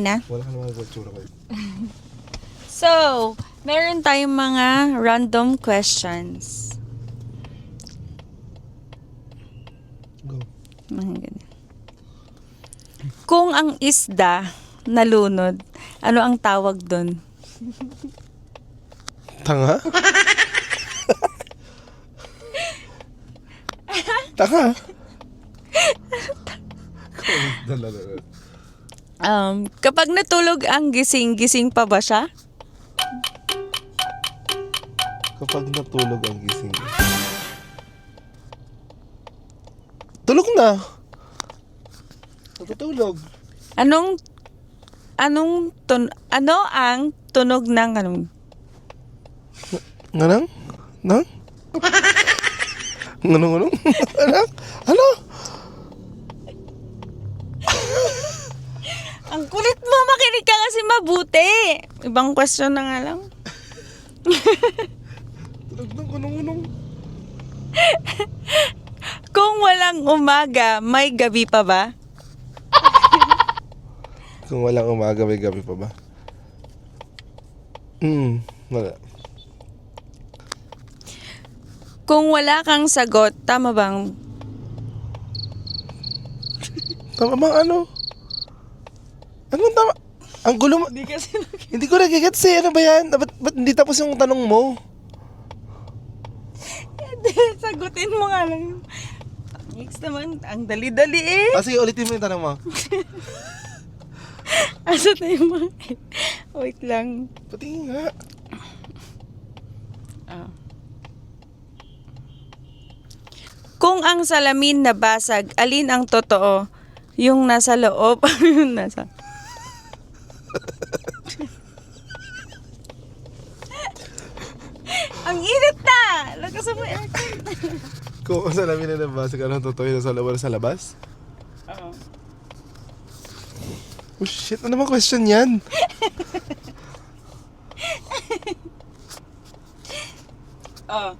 na? Wala ka naman tsura ko. So, meron tayong mga random questions. Go. Mga ganyan. Kung ang isda nalunod, ano ang tawag doon? Tanga? Tanga? Kapag natulog ang gising, gising pa ba siya? Kapag natulog ang gising. Tulog na. Natutulog. Ano ang tunog ng Nganang? Nang? Nganong? Anak? Ano? Ang kulit mo, makinig ka kasi mabuti. Ibang question na nga lang. Tulog ng kunong-kunong. Kung walang umaga, may gabi pa ba? Kung walang umaga, may gabi pa ba? Wala. Kung wala kang sagot, tama bang? Tama bang ano? Anong tama? Ang gulo mo. Hindi kasi Hindi ko nagigets eh. Ano ba yan? Ba't hindi tapos yung tanong mo? sagutin mo nga lang yung... Next naman, ang dali-dali eh. Sige, ulitin mo yung tanong mo. Asa tayo mga... Wait lang. Pati nga. Kung ang salamin nabasag, alin ang totoo? Yung nasa loob o yung nasa... Ang init na! Lakas mo yung aircon. Kung sa namin na nabasa ka ng totoo yun sa labas sa labas? Oo. Oh shit, ano naman question yan? Oh.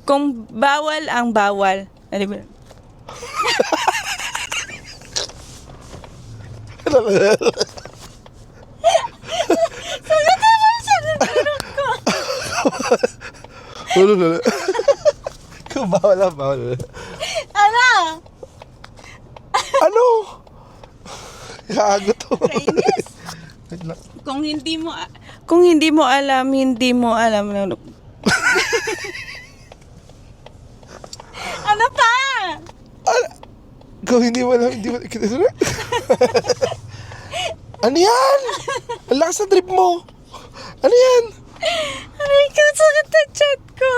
Kung bawal ang bawal. Ano ba? Sagutin mo siya ng tanong ko. Wala. Kung bawal ang bawal. Ano? Ano? Gago to. Kainis. Wait lang. Kung hindi mo alam, hindi mo alam. Ano pa? Kung hindi mo alam, hindi mo... Ano yan? Ang lakas ng trip mo. Ano yan? Aray ko, sakit ang chat ko.